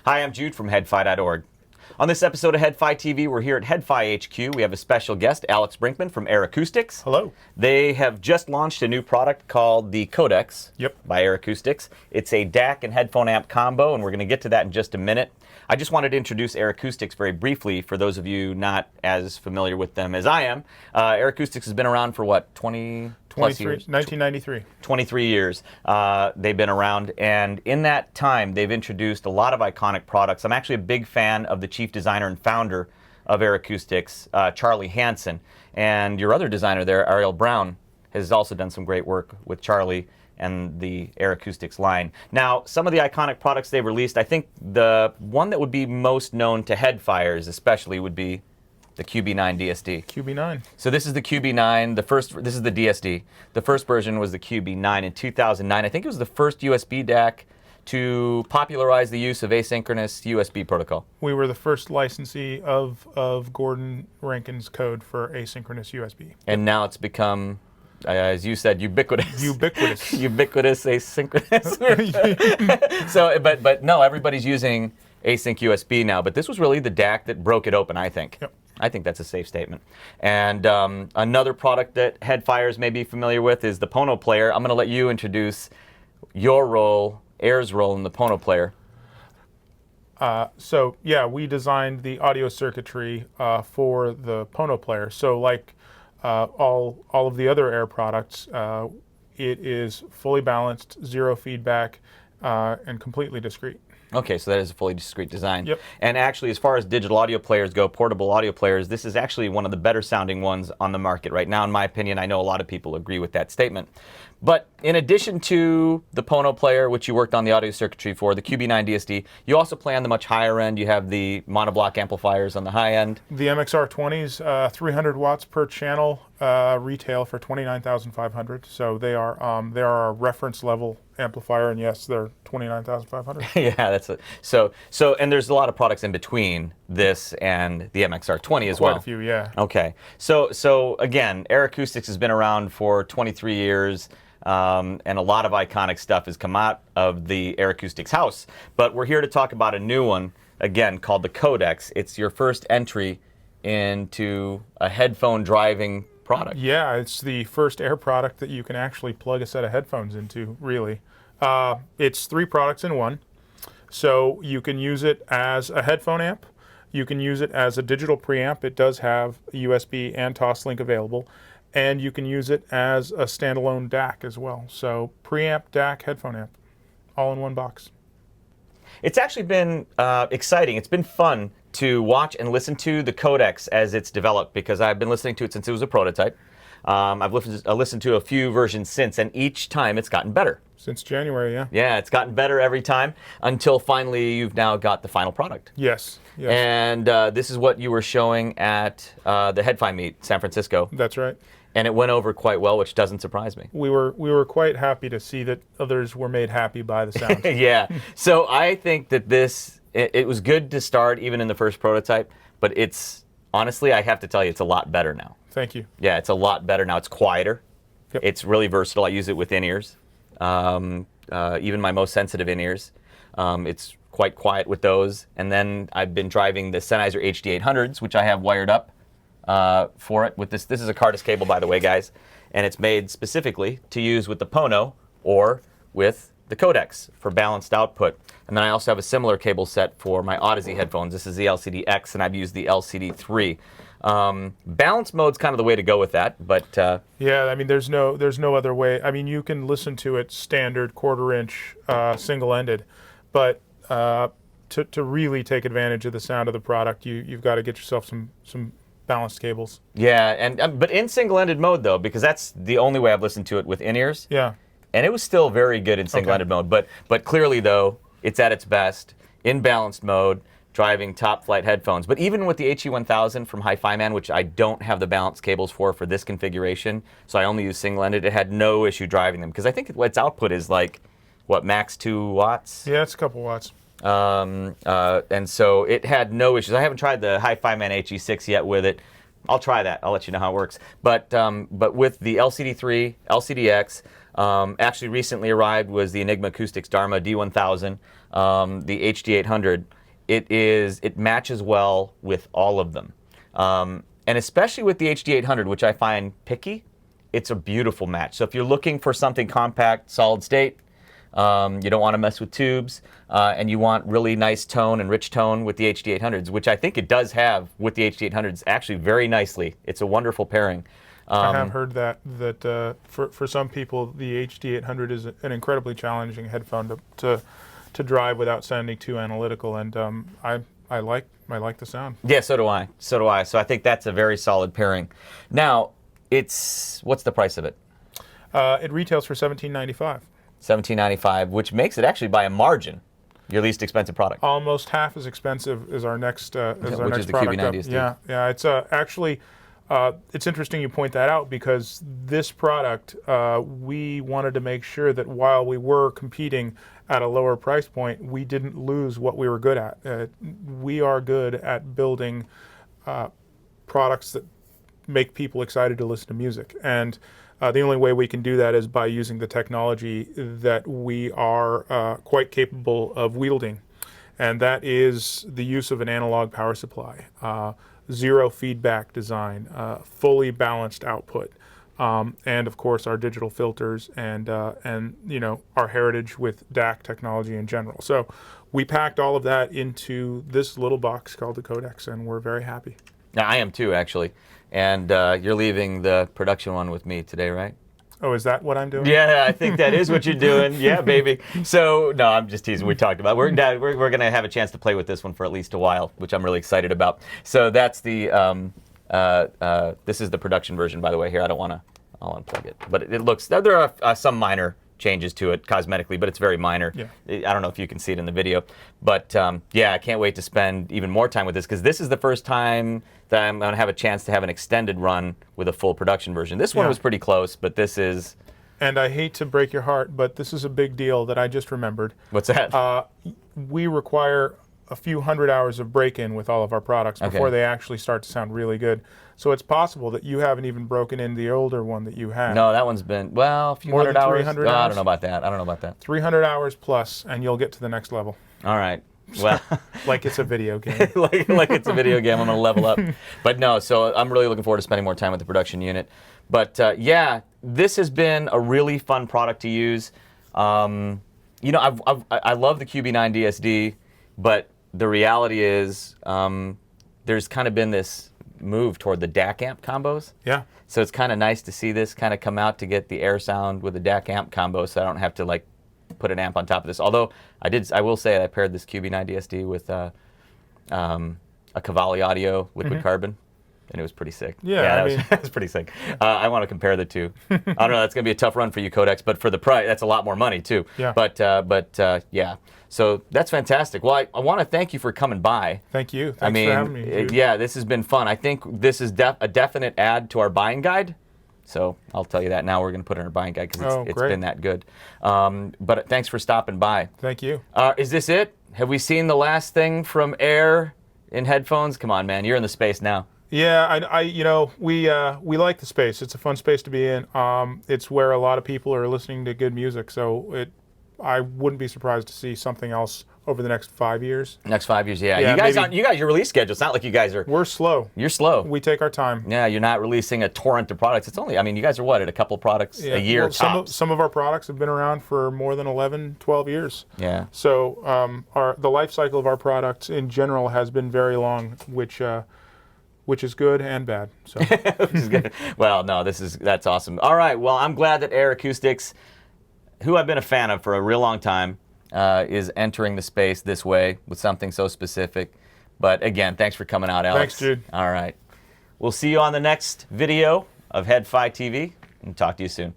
Hi, I'm Jude from headfi.org. On this episode of Headfi TV, we're here at Headfi HQ. We have a special guest, Alex Brinkman from Ayre Acoustics. Hello. They have just launched a new product called the Codex by Ayre Acoustics. It's a DAC and headphone amp combo, and we're going to get to that in just a minute. I just wanted to introduce Ayre Acoustics very briefly for those of you not as familiar with them as I am. Ayre Acoustics has been around for what, 20 plus years? 1993. 23 years they've been around, and in that time they've introduced a lot of iconic products. I'm actually a big fan of the chief designer and founder of Ayre Acoustics, Charlie Hansen, and your other designer there, Ariel Brown, has also done some great work with Charlie and the Ayre Acoustics line. Now, some of the iconic products they've released, I think the one that would be most known to headfires especially would be the QB9 DSD. QB9. So this is the QB9, this is the DSD. The first version was the QB9 in 2009. I think it was the first USB DAC to popularize the use of asynchronous USB protocol. We were the first licensee of Gordon Rankin's code for asynchronous USB. And now it's become, as you said, ubiquitous. Ubiquitous. Ubiquitous asynchronous. So, but no, everybody's using async USB now. But this was really the DAC that broke it open, I think. Yep. I think that's a safe statement. And another product that headfires may be familiar with is the Pono Player. I'm going to let you introduce your role, Ayre's role in the Pono Player. So yeah, we designed the audio circuitry for the Pono Player. So like all of the other Ayre products, it is fully balanced, zero feedback, and completely discrete. Okay, so that is a fully discrete design. Yep. And actually, as far as digital audio players go, portable audio players, this is actually one of the better sounding ones on the market right now, in my opinion. I know a lot of people agree with that statement. But in addition to the Pono Player, which you worked on the audio circuitry for, the QB9 DSD, you also play on the much higher end. You have the monoblock amplifiers on the high end. The MXR20s, 300 watts per channel, retail for $29,500. So they are our reference level amplifier, and yes, they're $29,500. Yeah, that's it. So and there's a lot of products in between this and the MXR20 as well. Quite a few, yeah. Okay, so again, Ayre Acoustics has been around for 23 years. And a lot of iconic stuff has come out of the Ayre Acoustics house. But we're here to talk about a new one, again, called the Codex. It's your first entry into a headphone driving product. Yeah, it's the first Ayre product that you can actually plug a set of headphones into, really. It's 3 products in one. So you can use it as a headphone amp. You can use it as a digital preamp. It does have a USB and Toslink available. And you can use it as a standalone DAC as well. So preamp, DAC, headphone amp, all in one box. It's actually been exciting. It's been fun to watch and listen to the Codex as it's developed, because I've been listening to it since it was a prototype. I've listened to a few versions since, and each time it's gotten better. Since January, yeah. Yeah, it's gotten better every time until finally you've now got the final product. Yes. Yes. And this is what you were showing at the Headfi meet, San Francisco. That's right. And it went over quite well, which doesn't surprise me. We were quite happy to see that others were made happy by the sound. Yeah. So I think that it was good to start even in the first prototype, but it's, honestly, I have to tell you, it's a lot better now. Thank you. Yeah, it's a lot better now. It's quieter. Yep. It's really versatile. I use it with in-ears, even my most sensitive in-ears. It's quite quiet with those. And then I've been driving the Sennheiser HD800s, which I have wired up for it with this. This is a Cardis cable, by the way, guys, and it's made specifically to use with the Pono or with the Codex for balanced output. And then I also have a similar cable set for my Odyssey headphones. This is the LCD-X, and I've used the LCD-3. Balance mode's kind of the way to go with that, but yeah, I mean, there's no other way. I mean, you can listen to it standard quarter-inch single-ended, but to really take advantage of the sound of the product, you've got to get yourself some balanced cables. Yeah, and but in single-ended mode though, because that's the only way I've listened to it with in-ears. Yeah. And it was still very good in single-ended mode, but clearly though, it's at its best in balanced mode, driving top-flight headphones. But even with the HE1000 from Hi-Fi Man, which I don't have the balanced cables for this configuration, so I only use single-ended, it had no issue driving them, because I think its output is like, what, max 2 watts? Yeah, it's a couple watts. And so it had no issues. I haven't tried the Hi-Fi Man HE6 yet with it. I'll try that. I'll let you know how it works. But with the LCD3, LCD-X, Actually, recently arrived was the Enigma Acoustics Dharma D1000, the HD800. It matches well with all of them, and especially with the HD800, which I find picky. It's a beautiful match. So if you're looking for something compact, solid state, you don't want to mess with tubes, and you want really nice tone and rich tone with the HD800s, which I think it does have with the HD800s actually very nicely. It's a wonderful pairing. I have heard that for some people the HD800 is an incredibly challenging headphone to drive without sounding too analytical, and I like the sound. Yeah, so do I. So do I. So I think that's a very solid pairing. Now, what's the price of it? It retails for $17.95. $17.95, which makes it actually by a margin your least expensive product. Almost half as expensive as our next which is the product QB9 up. DSD. Yeah. It's actually it's interesting you point that out, because this product we wanted to make sure that while we were competing at a lower price point, we didn't lose what we were good at. We are good at building products that make people excited to listen to music, and the only way we can do that is by using the technology that we are quite capable of wielding, and that is the use of an analog power supply, zero feedback design, fully balanced output, and of course our digital filters and our heritage with DAC technology in general. So we packed all of that into this little box called the Codex, and we're very happy. Yeah, I am too, actually. And you're leaving the production one with me today, right? Oh, is that what I'm doing? Yeah, I think that is what you're doing. Yeah, baby. So, no, I'm just teasing. We talked about it. We're going to have a chance to play with this one for at least a while, which I'm really excited about. So that's the, this is the production version, by the way, here. I don't want to unplug it. But it looks, there are some minor changes to it cosmetically, but it's very minor. Yeah. I don't know if you can see it in the video. But, yeah, I can't wait to spend even more time with this, because this is the first time that I'm going to have a chance to have an extended run with a full production version. This one was pretty close, but this is... And I hate to break your heart, but this is a big deal that I just remembered. What's that? We require a few hundred hours of break-in with all of our products before they actually start to sound really good. So it's possible that you haven't even broken in the older one that you had. No, that one's been, well, a few More hundred than hours. 300 I hours? don't know about that. I don't know about that. 300 hours plus, and you'll get to the next level. All right. Well, like it's a video game. like it's a video game. I'm going to level up. But no, so I'm really looking forward to spending more time with the production unit. But yeah, this has been a really fun product to use. I love the QB9 DSD, but the reality is there's kind of been this move toward the DAC amp combos. Yeah. So it's kind of nice to see this kind of come out to get the Ayre sound with the DAC amp combo, so I don't have to like put an amp on top of this. Although I will say I paired this QB9 DSD with a Cavalli Audio liquid carbon, and it was pretty sick. Yeah, that was pretty sick. I want to compare the two. I don't know. That's going to be a tough run for you, Codex, but for the price, that's a lot more money too. Yeah. But yeah. So that's fantastic. Well, I want to thank you for coming by. Thank you. Thanks for having me. Dude. Yeah, this has been fun. I think this is a definite add to our buying guide. So I'll tell you that now. We're going to put it in our buying guide because it's been that good. But thanks for stopping by. Thank you. Is this it? Have we seen the last thing from Ayre in headphones? Come on, man. You're in the space now. Yeah, we like the space. It's a fun space to be in. It's where a lot of people are listening to good music. So I wouldn't be surprised to see something else over the next 5 years. Next 5 years, yeah. You guys, your release schedule. It's not like you guys are. We're slow. You're slow. We take our time. Yeah, you're not releasing a torrent of products. It's only, you guys are what, at a couple products a year tops? Some of our products have been around for more than 11, 12 years. Yeah. So the life cycle of our products in general has been very long, which is good and bad. So. Which is good. Well, no, that's awesome. All right. Well, I'm glad that Ayre Acoustics, who I've been a fan of for a real long time, is entering the space this way with something so specific. But again, thanks for coming out, Alex. Thanks, Jude. All right. We'll see you on the next video of HeadFi TV, and talk to you soon.